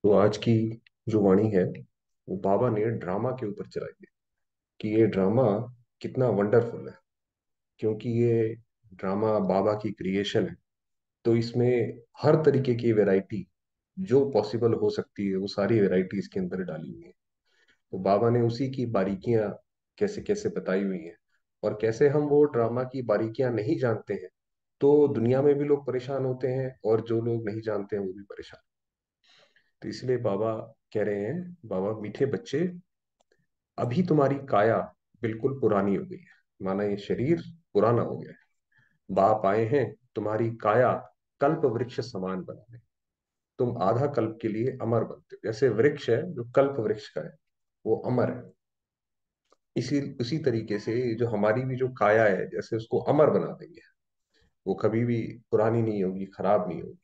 तो आज की जो वाणी है वो बाबा ने ड्रामा के ऊपर चलाई है कि ये ड्रामा कितना वंडरफुल है। क्योंकि ये ड्रामा बाबा की क्रिएशन है। तो इसमें हर तरीके की वैरायटी जो पॉसिबल हो सकती है वो सारी वैरायटी इसके अंदर डाली हुई है। तो बाबा ने उसी की बारीकियां कैसे कैसे बताई हुई हैं। और कैसे हम वो ड्रामा की बारीकियां नहीं जानते हैं तो दुनिया में भी लोग परेशान होते हैं और जो लोग नहीं जानते हैं वो भी परेशान। तो इसलिए बाबा कह रहे हैं, बाबा मीठे बच्चे, अभी तुम्हारी काया बिल्कुल पुरानी हो गई है। माना ये शरीर पुराना हो गया है। बाप आए हैं तुम्हारी काया कल्प वृक्ष समान बनाने। तुम आधा कल्प के लिए अमर बनते हो। जैसे वृक्ष है जो कल्प वृक्ष का है वो अमर है। इसी उसी तरीके से जो हमारी भी जो काया है जैसे उसको अमर बना देंगे। वो कभी भी पुरानी नहीं होगी, खराब नहीं होगी।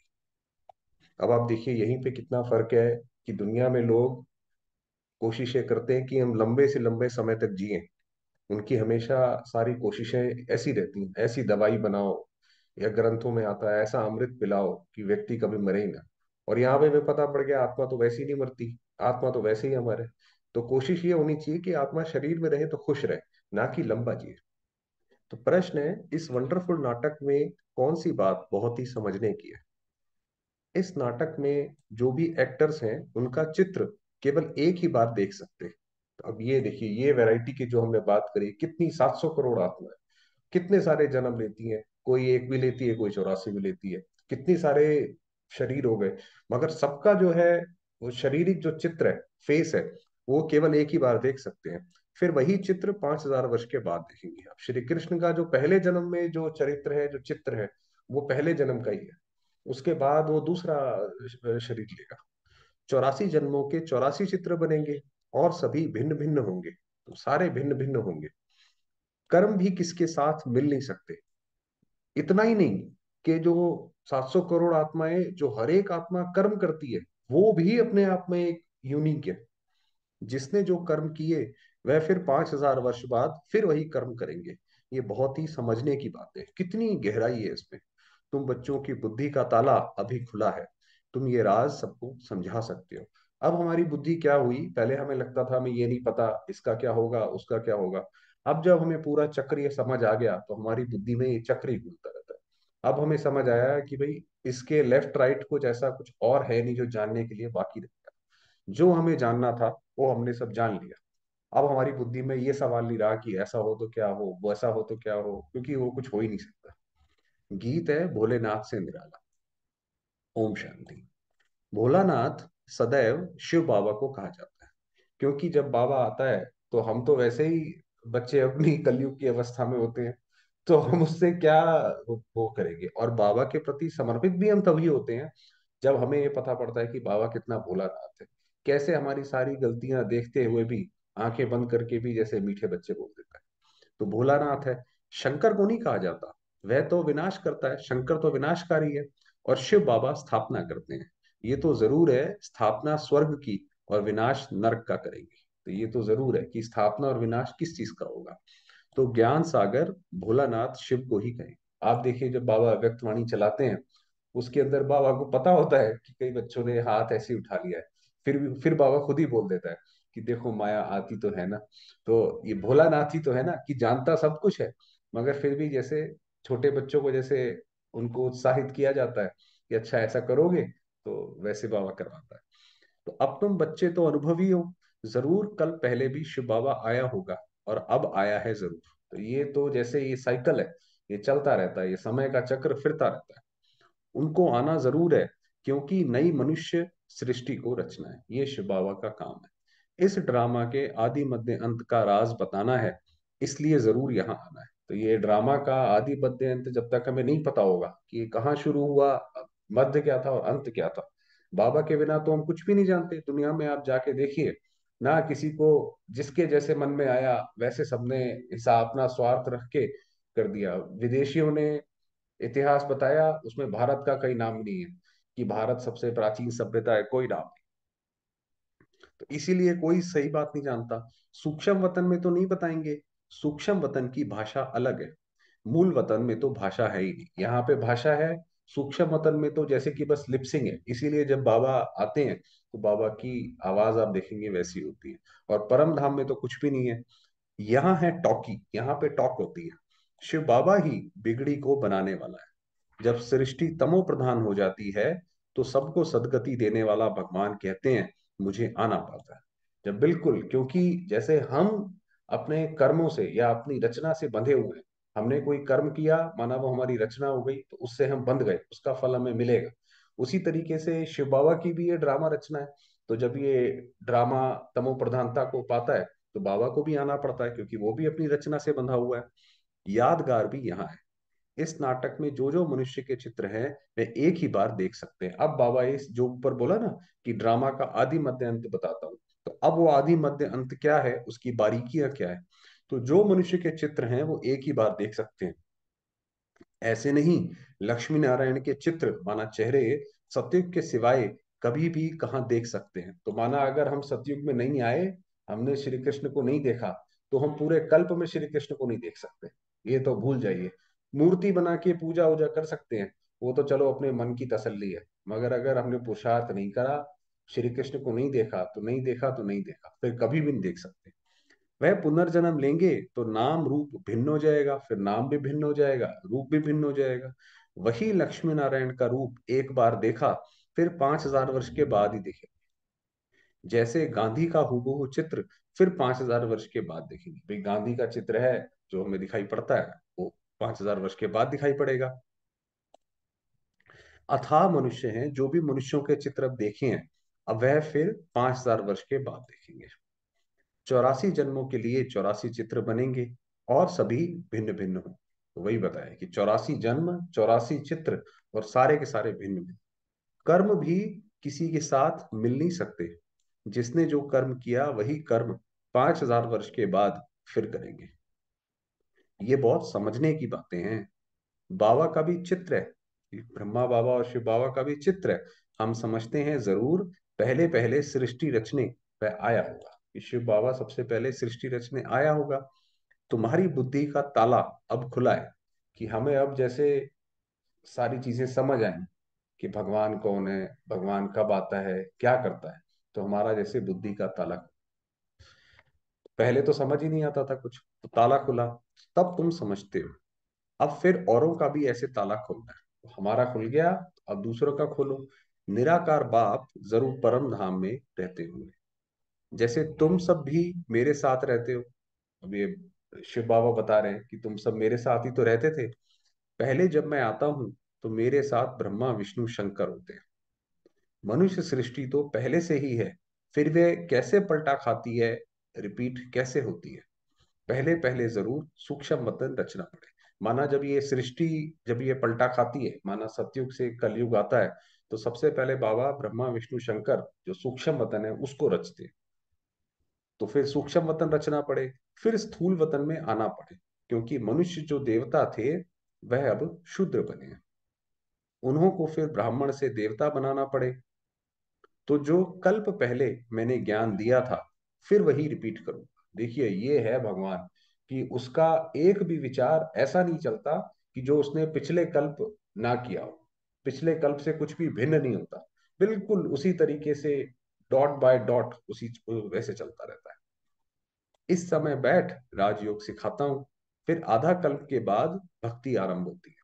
अब आप देखिए यहीं पे कितना फर्क है कि दुनिया में लोग कोशिशें करते हैं कि हम लंबे से लंबे समय तक जिएं। उनकी हमेशा सारी कोशिशें ऐसी रहती हैं, ऐसी दवाई बनाओ या ग्रंथों में आता है ऐसा अमृत पिलाओ कि व्यक्ति कभी मरे ही ना। और यहाँ पे हमें पता पड़ गया आत्मा तो वैसे ही नहीं मरती, आत्मा तो वैसे ही अमर है। तो कोशिश ये होनी चाहिए कि आत्मा शरीर में रहे तो खुश रहे, ना कि लंबा जिए। तो प्रश्न है, इस वंडरफुल नाटक में कौन सी बात बहुत ही समझने की है। इस नाटक में जो भी एक्टर्स हैं उनका चित्र केवल एक ही बार देख सकते हैं। तो अब ये देखिए, ये वैरायटी की जो हमने बात करी, कितनी 700 करोड़ आत्मा है, कितने सारे जन्म लेती हैं। कोई एक भी लेती है, कोई 84 भी लेती है। कितने सारे शरीर हो गए, मगर सबका जो है वो शारीरिक जो चित्र है, फेस है, वो केवल एक ही बार देख सकते हैं। फिर वही चित्र 5000 वर्ष के बाद देखेंगे। अब श्री कृष्ण का जो पहले जन्म में जो चरित्र है, जो चित्र है, वो पहले जन्म का ही है। उसके बाद वो दूसरा शरीर लेगा। 84 जन्मों के 84 चित्र बनेंगे और सभी भिन्न भिन्न होंगे। तो सारे भिन्न भिन्न होंगे। कर्म भी किसके साथ मिल नहीं सकते। इतना ही नहीं कि जो 700 करोड़ आत्माएं जो हर एक आत्मा कर्म करती है, वो भी अपने आप में एक यूनिक है। जिसने जो कर्म किए वह फिर 5000 वर्ष बाद फिर वही कर्म करेंगे। ये बहुत ही समझने की बात है, कितनी गहराई है इसमें। तुम बच्चों की बुद्धि का ताला अभी खुला है। तुम ये राज सबको समझा सकते हो। अब हमारी बुद्धि क्या हुई, पहले हमें लगता था हमें ये नहीं पता इसका क्या होगा उसका क्या होगा। अब जब हमें पूरा चक्र ये समझ आ गया तो हमारी बुद्धि में ये चक्र ही घूमता रहता है। अब हमें समझ आया कि भाई इसके लेफ्ट राइट कुछ ऐसा कुछ और है नहीं जो जानने के लिए बाकी रह गया। जो हमें जानना था वो हमने सब जान लिया। अब हमारी बुद्धि में ये सवाल नहीं रहा कि ऐसा हो तो क्या हो, वैसा हो तो क्या हो, क्योंकि वो कुछ हो ही नहीं सकता। गीत है भोलेनाथ से निराला। ओम शांति। भोलानाथ सदैव शिव बाबा को कहा जाता है। क्योंकि जब बाबा आता है तो हम तो वैसे ही बच्चे अपनी कलयुग की अवस्था में होते हैं। तो हम उससे क्या वो करेंगे। और बाबा के प्रति समर्पित भी हम तभी होते हैं जब हमें ये पता पड़ता है कि बाबा कितना भोलानाथ है। कैसे हमारी सारी गलतियां देखते हुए भी आंखें बंद करके भी जैसे मीठे बच्चे बोल देता है। तो भोलानाथ है। शंकर को नहीं कहा जाता, वह तो विनाश करता है, शंकर तो विनाशकारी है। और शिव बाबा स्थापना करते हैं। ये तो जरूर है, स्थापना स्वर्ग की और विनाश नरक का करेंगे। तो ये तो जरूर है कि स्थापना और विनाश किस चीज का होगा। तो ज्ञान सागर भोलानाथ शिव को ही कहें। आप देखिए जब बाबा व्यक्तवाणी चलाते हैं, उसके अंदर बाबा को पता होता है कि कई बच्चों ने हाथ ऐसे ही उठा लिया है। फिर बाबा खुद ही बोल देता है कि देखो माया आती तो है ना। तो ये भोलानाथ ही तो है ना कि जानता सब कुछ है। मगर फिर भी जैसे छोटे बच्चों को जैसे उनको उत्साहित किया जाता है कि अच्छा ऐसा करोगे, तो वैसे बाबा करवाता है। तो अब तुम बच्चे तो अनुभवी हो। जरूर कल पहले भी शिव बाबा आया होगा और अब आया है जरूर। तो ये तो जैसे ये साइकिल है, ये चलता रहता है, ये समय का चक्र फिरता रहता है। उनको आना जरूर है, क्योंकि नई मनुष्य सृष्टि को रचना है, ये शिव बाबा का काम है। इस ड्रामा के आदि मध्य अंत का राज बताना है, इसलिए जरूर यहाँ आना है। तो ये ड्रामा का आदि मध्य अंत जब तक हमें नहीं पता होगा कि ये कहाँ शुरू हुआ, मध्य क्या था और अंत क्या था, बाबा के बिना तो हम कुछ भी नहीं जानते। दुनिया में आप जाके देखिए ना, किसी को जिसके जैसे मन में आया वैसे सबने हिसाब अपना स्वार्थ रख के कर दिया। विदेशियों ने इतिहास बताया, उसमें भारत का कहीं नाम नहीं है कि भारत सबसे प्राचीन सभ्यता है, कोई नाम नहीं। तो इसीलिए कोई सही बात नहीं जानता। सूक्ष्म वतन में तो नहीं बताएंगे, सूक्ष्म वतन की भाषा अलग है। मूल वतन में तो भाषा है ही नहीं। यहाँ पे भाषा है सूक्ष्म मतन में तो जैसे कि बस लिपसिंग है, इसीलिए जब बाबा आते हैं तो बाबा की आवाज आप देखेंगे वैसी होती है। और परम धाम में तो कुछ भी नहीं है। यहाँ है टॉकी, यहाँ पे टॉक होती है। शिव बाबा ही बिगड़ी को बनाने वाला है। जब सृष्टि तमो प्रधान हो जाती है तो सबको सदगति देने वाला भगवान कहते हैं मुझे आना पड़ता है। जब बिल्कुल, क्योंकि जैसे हम अपने कर्मों से या अपनी रचना से बंधे हुए हैं, हमने कोई कर्म किया, माना वो हमारी रचना हो गई, तो उससे हम बंध गए, उसका फल हमें मिलेगा। उसी तरीके से शिव बाबा की भी ये ड्रामा रचना है। तो जब ये ड्रामा तमो प्रधानता को पाता है तो बाबा को भी आना पड़ता है, क्योंकि वो भी अपनी रचना से बंधा हुआ है। यादगार भी यहाँ है, इस नाटक में जो जो मनुष्य के चित्र हैं वे एक ही बार देख सकते हैं। अब बाबा इस जो ऊपर बोला ना कि ड्रामा का आदि मध्य अंत बताता हूँ, तो अब वो आदि मध्य अंत क्या है, उसकी बारीकियां क्या है, तो जो मनुष्य के चित्र हैं वो एक ही बार देख सकते हैं। ऐसे नहीं, लक्ष्मी नारायण के चित्र माना चेहरे सतयुग के सिवाय कभी भी कहाँ देख सकते हैं। तो माना अगर हम सतयुग में नहीं आए, हमने श्री कृष्ण को नहीं देखा, तो हम पूरे कल्प में श्री कृष्ण को नहीं देख सकते। ये तो भूल जाइए। मूर्ति बना के पूजा वूजा कर सकते हैं, वो तो चलो अपने मन की तसल्ली है, मगर अगर हमने पुरुषार्थ नहीं करा, श्री कृष्ण को नहीं देखा तो नहीं देखा, तो नहीं देखा, फिर कभी भी नहीं देख सकते। वह पुनर्जन्म लेंगे तो नाम रूप भिन्न हो जाएगा, फिर नाम भी भिन्न हो जाएगा, रूप भी भिन्न हो जाएगा। वही लक्ष्मी नारायण का रूप एक बार देखा, फिर 5,000 वर्ष के बाद ही देखेंगे। जैसे गांधी का हूबहू चित्र फिर 5,000 वर्ष के बाद देखेंगे। भाई गांधी का चित्र है जो हमें दिखाई पड़ता है, वो 5,000 वर्ष के बाद दिखाई पड़ेगा। अथाह मनुष्य हैं जो भी मनुष्यों के चित्र अब देखे हैं, अब वह फिर 5,000 वर्ष के बाद देखेंगे। 84 जन्मों के लिए 84 चित्र बनेंगे और सभी भिन्न भिन्न हो। तो वही बताया कि 84 जन्म, 84 चित्र, और सारे के सारे भिन्न भिन्न। कर्म भी किसी के साथ मिल नहीं सकते। जिसने जो कर्म किया वही कर्म 5,000 वर्ष के बाद फिर करेंगे। ये बहुत समझने की बातें हैं। बाबा का भी चित्र है, ब्रह्मा बाबा और शिव बाबा का भी चित्र है। हम समझते हैं जरूर पहले पहले सृष्टि रचने वह आया होगा, कि शिव बाबा सबसे पहले सृष्टि रचने आया होगा। तुम्हारी बुद्धि का ताला अब खुला है, कि हमें अब जैसे सारी चीजें समझ आए कि भगवान कौन है, भगवान कब आता है, क्या करता है। तो हमारा जैसे बुद्धि का ताला, पहले तो समझ ही नहीं आता था कुछ, तो ताला खुला, तब तुम समझते हो। अब फिर औरों का भी ऐसे ताला खोलना है। तो हमारा खुल गया, अब दूसरों का खोलो। निराकार बाप जरूर परम धाम में रहते हुए, जैसे तुम सब भी मेरे साथ रहते हो। अब ये शिव बाबा बता रहे हैं कि तुम सब मेरे साथ ही तो रहते थे। पहले जब मैं आता हूं तो मेरे साथ ब्रह्मा विष्णु शंकर होते हैं। मनुष्य सृष्टि तो पहले से ही है, फिर वे कैसे पलटा खाती है, रिपीट कैसे होती है। पहले पहले जरूर सूक्ष्म मतन रचना पड़े। माना जब ये सृष्टि, जब ये पलटा खाती है, माना सतयुग से कलयुग आता है, तो सबसे पहले बाबा ब्रह्मा विष्णु शंकर जो सूक्ष्म वतन है उसको रचते हैं। तो फिर सूक्ष्म वतन रचना पड़े, फिर स्थूल वतन में आना पड़े, क्योंकि मनुष्य जो देवता थे वह अब शूद्र बने हैं। उन्हों को फिर ब्राह्मण से देवता बनाना पड़े। तो जो कल्प पहले मैंने ज्ञान दिया था, फिर वही रिपीट करूंगा। देखिए ये है भगवान, कि उसका एक भी विचार ऐसा नहीं चलता कि जो उसने पिछले कल्प ना किया हो। पिछले कल्प से कुछ भी भिन्न नहीं होता, बिल्कुल उसी तरीके से, डॉट बाय डॉट उसी वैसे चलता रहता है। इस समय बैठ राजयोग सिखाता हूं, फिर आधा कल्प के बाद भक्ति आरंभ होती है।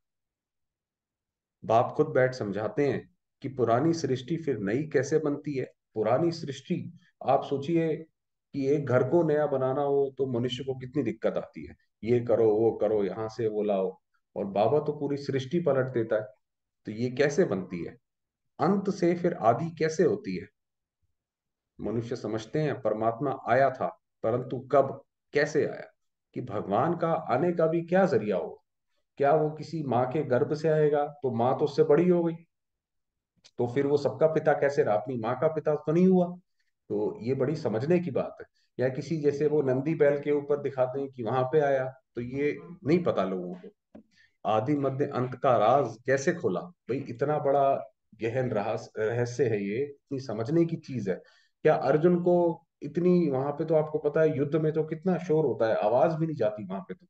बाप खुद बैठ समझाते हैं कि पुरानी सृष्टि फिर नई कैसे बनती है। पुरानी सृष्टि, आप सोचिए कि एक घर को नया बनाना हो तो मनुष्य को कितनी दिक्कत आती है, ये करो वो करो, यहाँ से वो लाओ। और बाबा तो पूरी सृष्टि पलट देता है। तो ये कैसे बनती है, अंत से फिर आदि कैसे होती है। मनुष्य समझते हैं परमात्मा आया था, परंतु कब, कैसे आया, कि भगवान का आने का भी क्या जरिया हो। क्या वो किसी माँ के गर्भ से आएगा, तो माँ तो उससे बड़ी हो गई, तो फिर वो सबका पिता कैसे रहा, अपनी माँ का पिता तो नहीं हुआ। तो ये बड़ी समझने की बात है। या किसी जैसे वो नंदी बैल के ऊपर दिखाते हैं कि वहां पे आया, तो ये नहीं पता लोगों को आदि मध्य अंत का राज कैसे खोला। भाई इतना बड़ा गहन रहस्य है ये, इतनी समझने की चीज है। क्या अर्जुन को इतनी, वहां पे तो आपको पता है युद्ध में तो कितना शोर होता है, आवाज भी नहीं जाती वहां पे तो।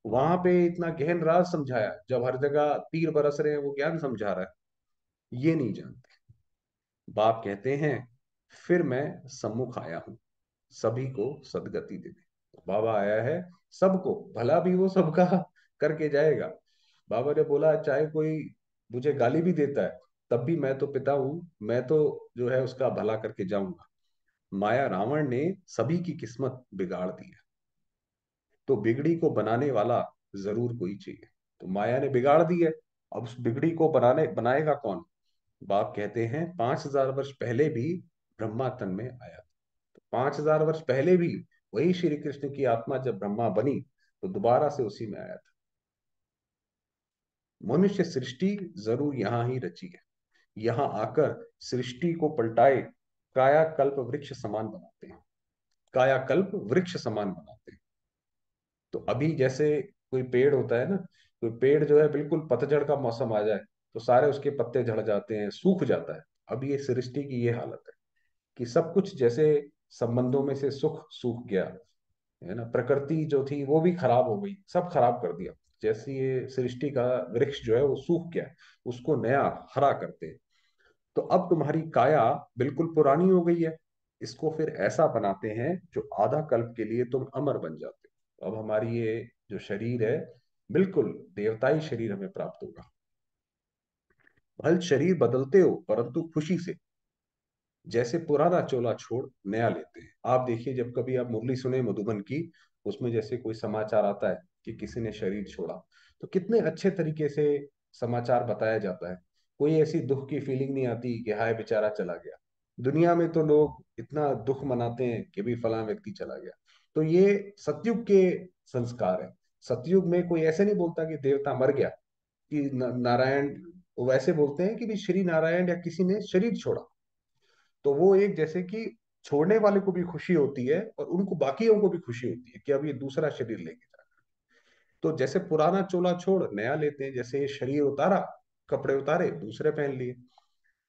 वहां पे इतना गहन राज समझाया, जब हर जगह तीर बरस रहे हैं वो ज्ञान समझा रहा है, ये नहीं जानते। बाप कहते हैं फिर मैं सम्मुख आया हूं सभी को सदगति देने। बाबा आया है सबको, भला भी वो सबका करके जाएगा। बाबा ने बोला चाहे कोई मुझे गाली भी देता है तब भी मैं तो पिता हूं, मैं तो जो है उसका भला करके जाऊंगा। माया रावण ने सभी की किस्मत बिगाड़ दी है, तो बिगड़ी को बनाने वाला जरूर कोई चाहिए। तो माया ने बिगाड़ दी है, अब उस बिगड़ी को बनाएगा कौन? बाप कहते हैं 5,000 वर्ष पहले भी ब्रह्मा तन में आया था। 5,000 वर्ष पहले भी वही श्री कृष्ण की आत्मा जब ब्रह्मा बनी तो दोबारा से उसी में आया था। मनुष्य सृष्टि जरूर यहाँ ही रची है, यहाँ आकर सृष्टि को पलटाए कायाकल्प वृक्ष समान बनाते हैं, कायाकल्प वृक्ष समान बनाते हैं। तो अभी जैसे कोई पेड़ होता है ना, कोई पेड़ जो है बिल्कुल पतझड़ का मौसम आ जाए तो सारे उसके पत्ते झड़ जाते हैं, सूख जाता है। अभी ये सृष्टि की ये हालत है कि सब कुछ जैसे संबंधों में से सुख सूख गया है ना, प्रकृति जो थी वो भी खराब हो गई, सब खराब कर दिया। जैसे ये सृष्टि का वृक्ष जो है वो सूख गया, उसको नया हरा करते हैं। तो अब तुम्हारी काया बिल्कुल पुरानी हो गई है, इसको फिर ऐसा बनाते हैं जो आधा कल्प के लिए तुम अमर बन जाते हो। अब हमारी ये जो शरीर है बिल्कुल देवताई शरीर हमें प्राप्त होगा। भल शरीर बदलते हो परंतु खुशी से, जैसे पुराना चोला छोड़ नया लेते हैं। आप देखिए जब कभी आप मुरली सुने मधुबन की, उसमें जैसे कोई समाचार आता है कि किसी ने शरीर छोड़ा, तो कितने अच्छे तरीके से समाचार बताया जाता है। कोई ऐसी दुख की फीलिंग नहीं आती कि हाय बेचारा चला गया। दुनिया में तो लोग इतना दुख मनाते हैं कि भी फलां व्यक्ति चला गया। तो ये सतयुग के संस्कार है। सतयुग में कोई ऐसे नहीं बोलता कि देवता मर गया, कि नारायण, वो वैसे बोलते हैं कि भी श्री नारायण या किसी ने शरीर छोड़ा। तो वो एक जैसे कि छोड़ने वाले को भी खुशी होती है और उनको बाकियों को भी खुशी होती है कि अब ये दूसरा शरीर लेके जा। तो जैसे पुराना चोला छोड़ नया लेते हैं, जैसे ये शरीर उतारा, कपड़े उतारे दूसरे पहन लिए।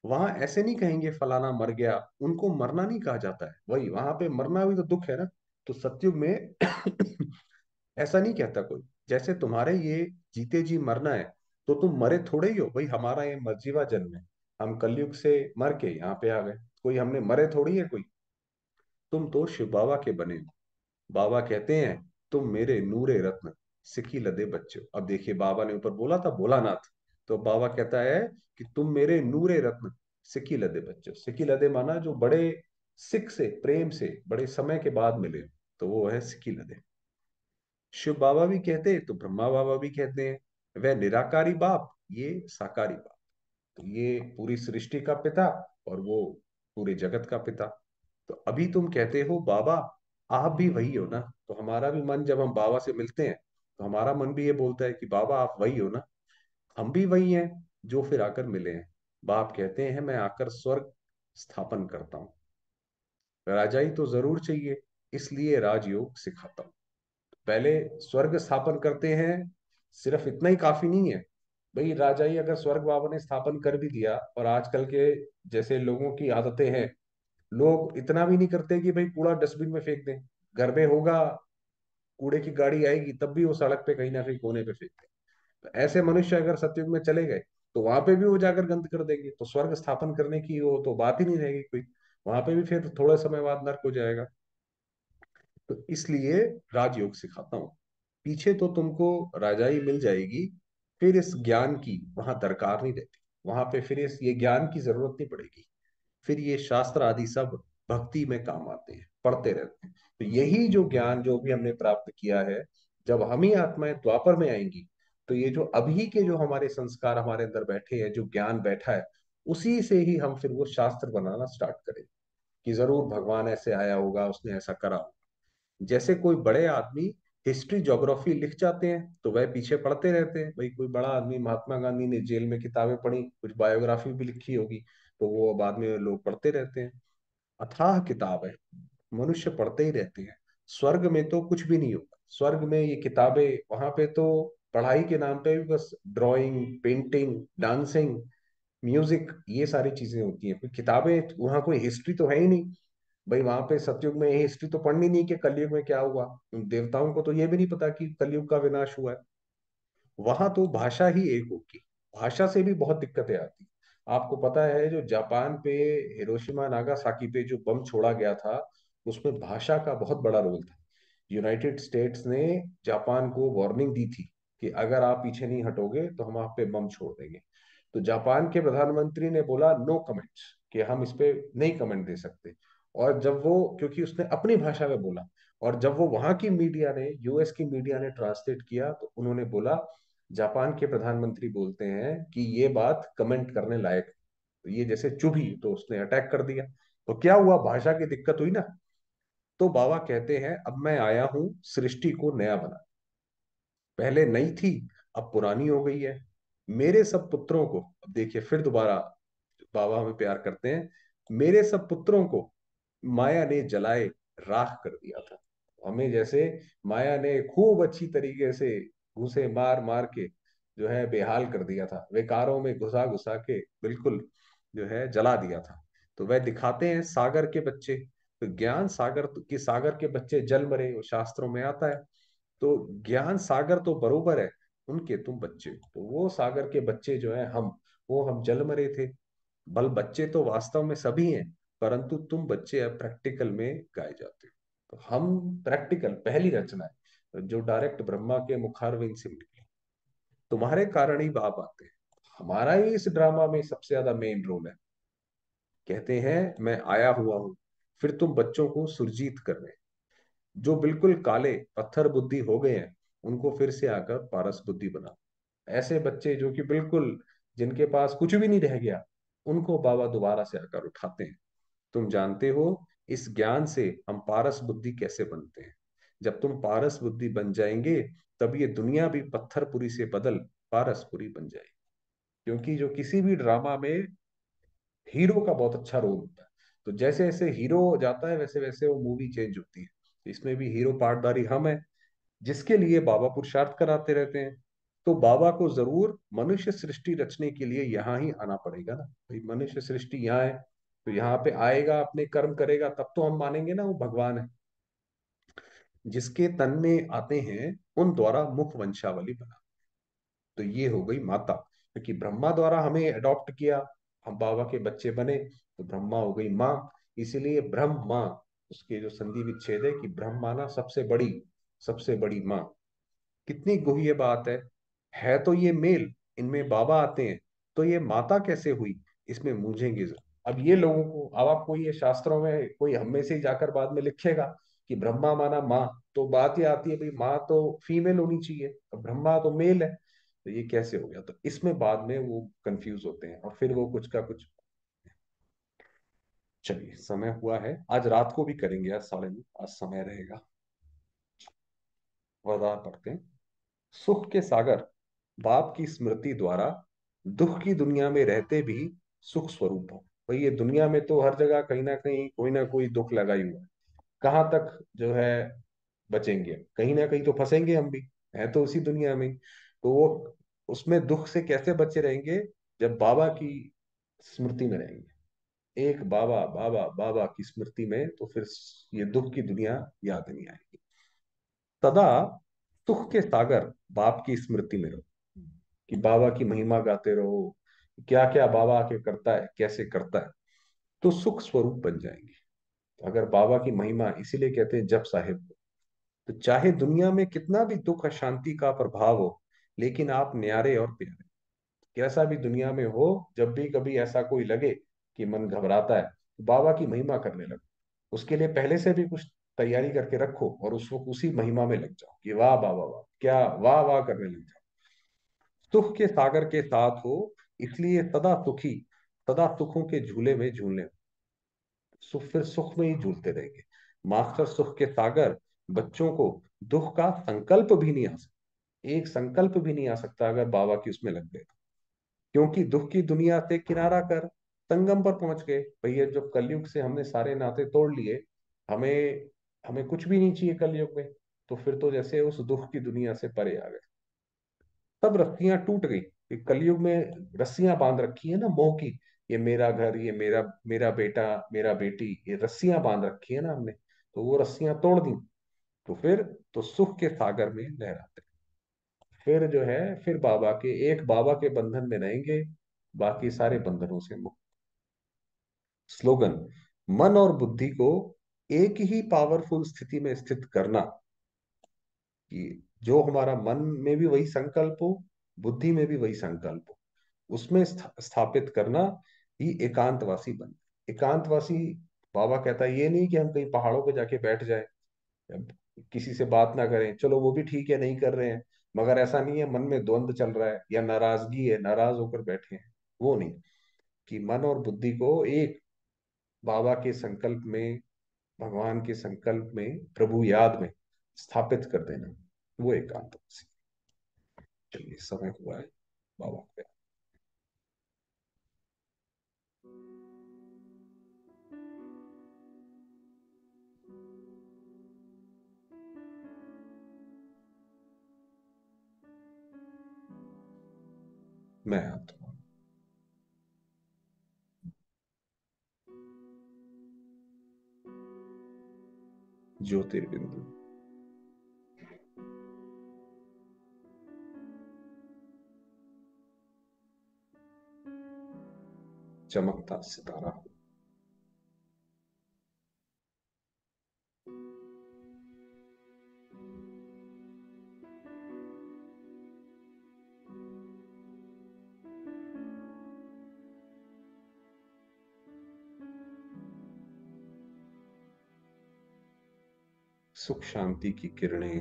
वहां ऐसे नहीं कहेंगे फलाना मर गया, उनको मरना नहीं कहा जाता है, वही वहां पे मरना भी तो दुख है ना। तो सतयुग में ऐसा नहीं कहता कोई, जैसे तुम्हारे ये जीते जी मरना है तो तुम मरे थोड़े ही हो भाई, हमारा ये मर्जीवा जन्म है, हम कलयुग से मर के यहाँ पे आ गए, कोई हमने मरे थोड़ी है कोई। तुम तो शिव बाबा के बने हो। बाबा कहते हैं तुम मेरे नूरे रत्न सिकी लदे बच्चों। अब देखिए बाबा ने ऊपर बोला था भोलानाथ, तो बाबा कहता है कि तुम मेरे नूरे रत्न सिकी लदे बच्चों। सिकी लदे माना जो बड़े सिक से, प्रेम से, बड़े समय के बाद मिले, तो वो है सिकी लदे। शिव बाबा भी कहते हैं तो ब्रह्मा बाबा भी कहते हैं, वह निराकारी बाप, ये साकारी बाप। तो ये पूरी सृष्टि का पिता और वो पूरे जगत का पिता। तो अभी तुम कहते हो बाबा आप भी वही हो ना, तो हमारा भी मन जब हम बाबा से मिलते हैं तो हमारा मन भी ये बोलता है कि बाबा आप वही हो ना, हम भी वही हैं जो फिर आकर मिले हैं। बाप कहते हैं मैं आकर स्वर्ग स्थापन करता हूँ, राजाई तो जरूर चाहिए, इसलिए राजयोग सिखाता हूँ। पहले स्वर्ग स्थापन करते हैं, सिर्फ इतना ही काफी नहीं है भाई। राजाई अगर स्वर्ग बाबा ने स्थापन कर भी दिया, और आजकल के जैसे लोगों की आदतें हैं, लोग इतना भी नहीं करते कि भाई कूड़ा डस्टबिन में फेंक दें। घर में होगा, कूड़े की गाड़ी आएगी तब भी वो सड़क पे कहीं ना कहीं कोने पे फेंक दें। तो ऐसे मनुष्य अगर सतयुग में चले गए तो वहां पे भी वो जाकर गंद कर देंगे, तो स्वर्ग स्थापन करने की वो तो बात ही नहीं रहेगी कोई। वहां पे भी फिर थोड़े समय बाद नर्क हो जाएगा। तो इसलिए राजयोग सिखाता हूँ। पीछे तो तुमको राजाई मिल जाएगी, फिर इस ज्ञान की वहां दरकार नहीं रहती। वहां पे फिर इस ये ज्ञान की जरूरत नहीं पड़ेगी। फिर ये शास्त्र आदि सब भक्ति में काम आते हैं, पढ़ते रहते हैं। तो यही जो ज्ञान जो भी हमने प्राप्त किया है, जब हम ही आत्माएं द्वापर में आएंगी, तो ये जो अभी के जो हमारे संस्कार हमारे अंदर बैठे हैं, जो ज्ञान बैठा है, उसी से ही हम फिर वो शास्त्र बनाना स्टार्ट करें कि जरूर भगवान ऐसे आया होगा, उसने ऐसा करा होगा। जैसे कोई बड़े आदमी हिस्ट्री ज्योग्राफी लिख जाते हैं तो वह पीछे पढ़ते रहते हैं, भाई कोई बड़ा आदमी महात्मा गांधी ने जेल में किताबें पढ़ी, कुछ बायोग्राफी भी लिखी होगी, तो वो बाद में लोग पढ़ते रहते हैं। अथाह किताब है, मनुष्य पढ़ते ही रहते हैं। स्वर्ग में तो कुछ भी नहीं होगा, स्वर्ग में ये किताबें, वहां पे तो पढ़ाई के नाम पे भी बस ड्राइंग, पेंटिंग, डांसिंग, म्यूजिक, ये सारी चीजें होती हैं। कोई किताबें वहां, कोई हिस्ट्री तो है ही नहीं। भाई वहां पे सतयुग में हिस्ट्री तो पढ़नी नहीं कि कलयुग में क्या हुआ। देवताओं को तो ये भी नहीं पता कि कलयुग का विनाश हुआ है। वहां तो भाषा ही एक होगी। भाषा से भी बहुत दिक्कतें आती। आपको पता है जो जापान पे हिरोशिमा नागासाकी पे जो बम छोड़ा गया था, उसमें भाषा का बहुत बड़ा रोल था। यूनाइटेड स्टेट्स ने जापान को वार्निंग दी थी कि अगर आप पीछे नहीं हटोगे तो हम आप पे बम छोड़ देंगे। तो जापान के प्रधानमंत्री ने बोला नो कमेंट्स, कि हम इस पे नहीं कमेंट दे सकते। और जब वो, क्योंकि उसने अपनी भाषा में बोला, और जब वो वहां की मीडिया ने, यूएस की मीडिया ने ट्रांसलेट किया, तो उन्होंने बोला जापान के प्रधानमंत्री बोलते हैं कि ये बात कमेंट करने लायक है। तो ये जैसे चुभी तो उसने अटैक कर दिया। तो क्या हुआ, भाषा की दिक्कत हुई ना। तो बाबा कहते हैं अब मैं आया हूं सृष्टि को नया बना। पहले नई थी, अब पुरानी हो गई है। मेरे सब पुत्रों को, अब देखिए फिर दोबारा बाबा हमें प्यार करते हैं, मेरे सब पुत्रों को माया ने जलाए राख कर दिया था। हमें जैसे माया ने खूब अच्छी तरीके से घूसे मार मार के जो है बेहाल कर दिया था, विकारों में घुसा घुसा के बिल्कुल जो है जला दिया था। तो वह दिखाते हैं सागर के बच्चे। तो ज्ञान सागर के, सागर के बच्चे जल मरे, वो शास्त्रों में आता है। तो ज्ञान सागर तो बरोबर है, उनके तुम बच्चे हो। तो वो सागर के बच्चे जो है हम, वो हम जल मरे थे। बल बच्चे तो वास्तव में सभी हैं, परंतु तुम बच्चे अब प्रैक्टिकल में गाए जाते हो। तो हम प्रैक्टिकल पहली रचना है जो डायरेक्ट ब्रह्मा के मुखारविंद से निकली। तुम्हारे कारण ही बाप आते हैं। हमारा ही इस ड्रामा में सबसे ज्यादा मेन रोल है। कहते हैं मैं आया हुआ हूं फिर तुम बच्चों को सुरजीत करने। जो बिल्कुल काले पत्थर बुद्धि हो गए हैं, उनको फिर से आकर पारस बुद्धि बना। ऐसे बच्चे जो कि बिल्कुल, जिनके पास कुछ भी नहीं रह गया, उनको बाबा दोबारा से आकर उठाते हैं। तुम जानते हो इस ज्ञान से हम पारस बुद्धि कैसे बनते हैं। जब तुम पारस बुद्धि बन जाएंगे, तब ये दुनिया भी पत्थरपुरी से बदल पारसपुरी बन जाएगी। क्योंकि जो किसी भी ड्रामा में हीरो का बहुत अच्छा रोल होता है। तो जैसे जैसे हीरो जाता है, वैसे वैसे वो मूवी चेंज होती है। इसमें भी हीरो पार्टदारी हम है, जिसके लिए बाबा पुरुषार्थ कराते रहते हैं। तो बाबा को जरूर मनुष्य सृष्टि रचने के लिए यहाँ ही आना पड़ेगा ना भाई। मनुष्य सृष्टि यहाँ है, तो यहाँ पे आएगा, अपने कर्म करेगा, तब तो हम मानेंगे ना वो भगवान है। जिसके तन में आते हैं उन द्वारा मुख वंशावली बना। तो ये हो गई माता, क्योंकि ब्रह्मा द्वारा हमें अडॉप्ट किया, हम बाबा के बच्चे बने, तो ब्रह्मा हो गई माँ। इसीलिए ब्रह्म माँ, उसके जो संधि विच्छेद है कि ब्रह्म माना सबसे बड़ी माँ। कितनी गुह्य बात है तो ये मेल, इनमें बाबा आते हैं, तो ये माता कैसे हुई, इसमें मूंझेंगे जरूर। अब ये लोगों को, अब आपको ये शास्त्रों में कोई हम में से ही जाकर बाद में लिखेगा कि ब्रह्मा माना माँ, तो बात ये आती है भाई माँ तो फीमेल होनी चाहिए, और ब्रह्मा तो मेल है, तो ये कैसे हो गया। तो इसमें बाद में वो कंफ्यूज होते हैं और फिर वो कुछ का कुछ। चलिए समय हुआ है, आज रात को भी करेंगे यार 9:30, आज समय रहेगा। वरदान पढ़ते हैं। सुख के सागर बाप की स्मृति द्वारा, दुख की दुनिया में रहते भी सुख स्वरूप हो। भाई ये दुनिया में तो हर जगह कहीं ना कोई दुख लगा ही हुआ है। कहाँ तक जो है बचेंगे, कहीं ना कहीं तो फंसेंगे हम भी, है तो उसी दुनिया में। तो वो उसमें दुख से कैसे बचे रहेंगे, जब बाबा की स्मृति में रहेंगे। एक बाबा बाबा बाबा की स्मृति में, तो फिर ये दुख की दुनिया याद नहीं आएगी। सदा सुख के सागर बाप की स्मृति में रहो, कि बाबा की महिमा गाते रहो, क्या क्या बाबा आके करता है, कैसे करता है, तो सुख स्वरूप बन जाएंगे। तो अगर बाबा की महिमा, इसीलिए कहते हैं जप साहिब को। तो चाहे दुनिया में कितना भी दुख अशांति का प्रभाव हो, लेकिन आप न्यारे और प्यारे। कैसा भी दुनिया में हो, जब भी कभी ऐसा कोई लगे कि मन घबराता है, तो बाबा की महिमा करने लगो। उसके लिए पहले से भी कुछ तैयारी करके रखो, और उस वक्त उसी महिमा में लग जाओ कि वाह बाबा वाह, क्या वाह वाह करने लग जाओ। सुख के सागर के साथ हो, इसलिए सदा सुखी, सदा सुखों के झूले में झूलने। सुख, फिर सुख में ही झूलते रहेंगे। मास्टर सुख के सागर बच्चों को दुख का संकल्प भी नहीं आ सकता, एक संकल्प भी नहीं आ सकता अगर बाबा की उसमें लग गए। क्योंकि दुख की दुनिया से किनारा कर संगम पर पहुंच गए। भैया जब कलयुग से हमने सारे नाते तोड़ लिए, हमें हमें कुछ भी नहीं चाहिए कलयुग में, तो फिर तो जैसे उस दुख की दुनिया से परे आ गए। तब रस्सियां टूट गई, कि कलयुग में रस्सियां बांध रखी है ना मोह की, ये मेरा घर, ये मेरा मेरा बेटा, मेरा बेटी, ये रस्सियां बांध रखी है ना हमने, तो वो रस्सियां तोड़ दी, तो फिर तो सुख के सागर में लहराते। फिर जो है, फिर बाबा के, एक बाबा के बंधन में रहेंगे, बाकी सारे बंधनों से मुक्त। स्लोगन: मन और बुद्धि को एक ही पावरफुल स्थिति में स्थित करना, कि जो हमारा मन में भी वही संकल्प हो, बुद्धि में भी वही संकल्प हो, उसमें स्थापित करना ही एकांतवासी बन। एकांतवासी, बाबा कहता है ये नहीं कि हम कहीं पहाड़ों पे जाके बैठ जाए, किसी से बात ना करें, चलो वो भी ठीक है, नहीं कर रहे हैं, मगर ऐसा नहीं है मन में द्वंद्व चल रहा है या नाराजगी है, नाराज होकर बैठे हैं, वो नहीं। कि मन और बुद्धि को एक बाबा के संकल्प में, भगवान के संकल्प में, प्रभु याद में स्थापित कर देना, वो एकांतवासी। चलिए, समय हुआ है बाबा को। मैं आत्मा, ज्योतिर्बिंदु, चमकता सितारा, सुख शांति की किरणें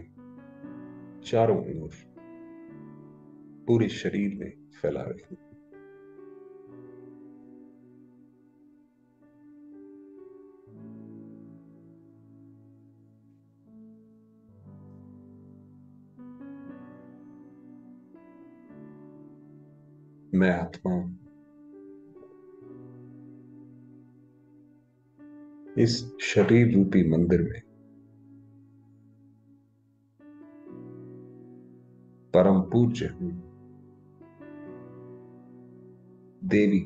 चारों ओर पूरे शरीर में फैला रही। मैं आत्मा इस शरीर रूपी मंदिर में परम पूज्य हूं, देवी,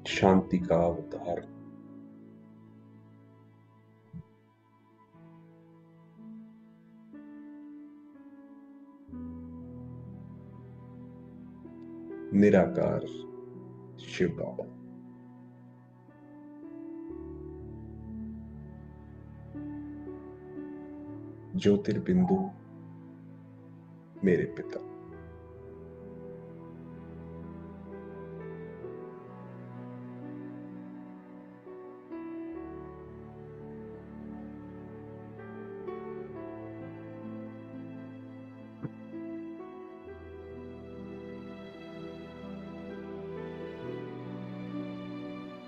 शांति का अवतार, निराकार शिव बाबा, ज्योतिर्बिंदु मेरे पिता।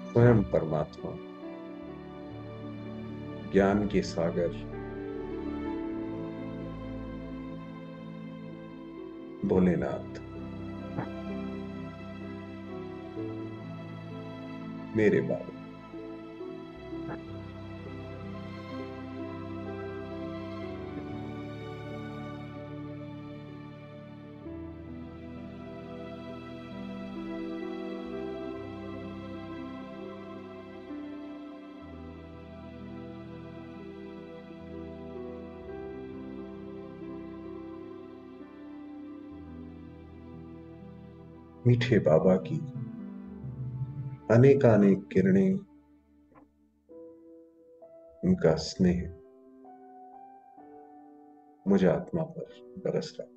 स्वयं परमात्मा, ज्ञान के सागर, भोलेनाथ मेरे बाबा। मीठे बाबा की अनेकानेक किरणें, उनका स्नेह मुझ आत्मा पर बरस रहा।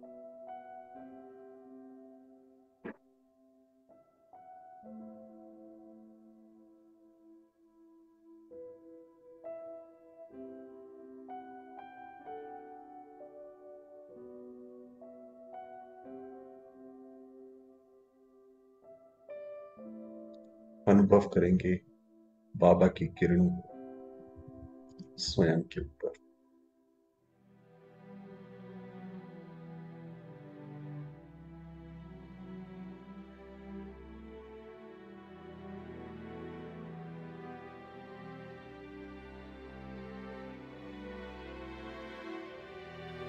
अनुभव करेंगे बाबा की किरणों को स्वयं के ऊपर।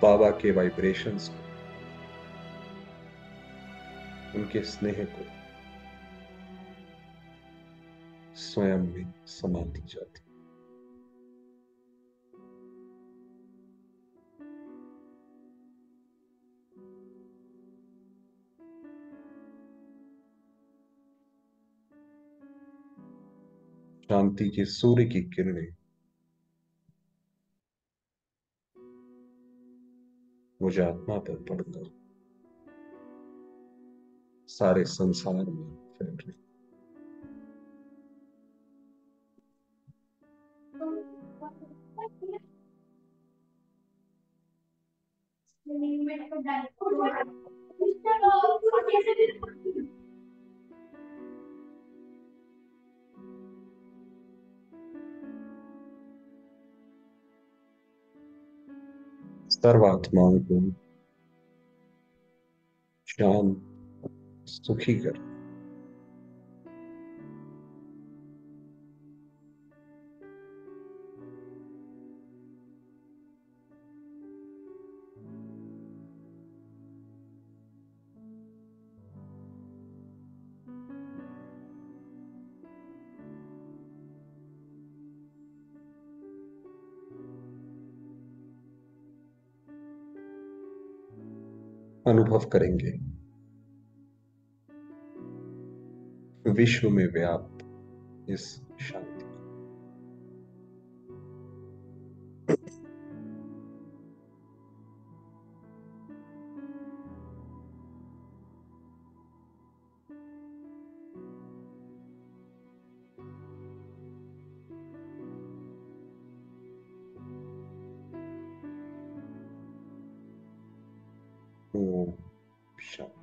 बाबा के वाइब्रेशंस को, उनके स्नेह को स्वयं में समाती जाती। शांति के सूर्य की किरणें मुझ आत्मा पर पड़कर सारे संसार में फैल रही। सर्वात्माओं को शांत, सुखी कर। अनुभव करेंगे विश्व में व्याप्त इस शांति को। ओम शांति।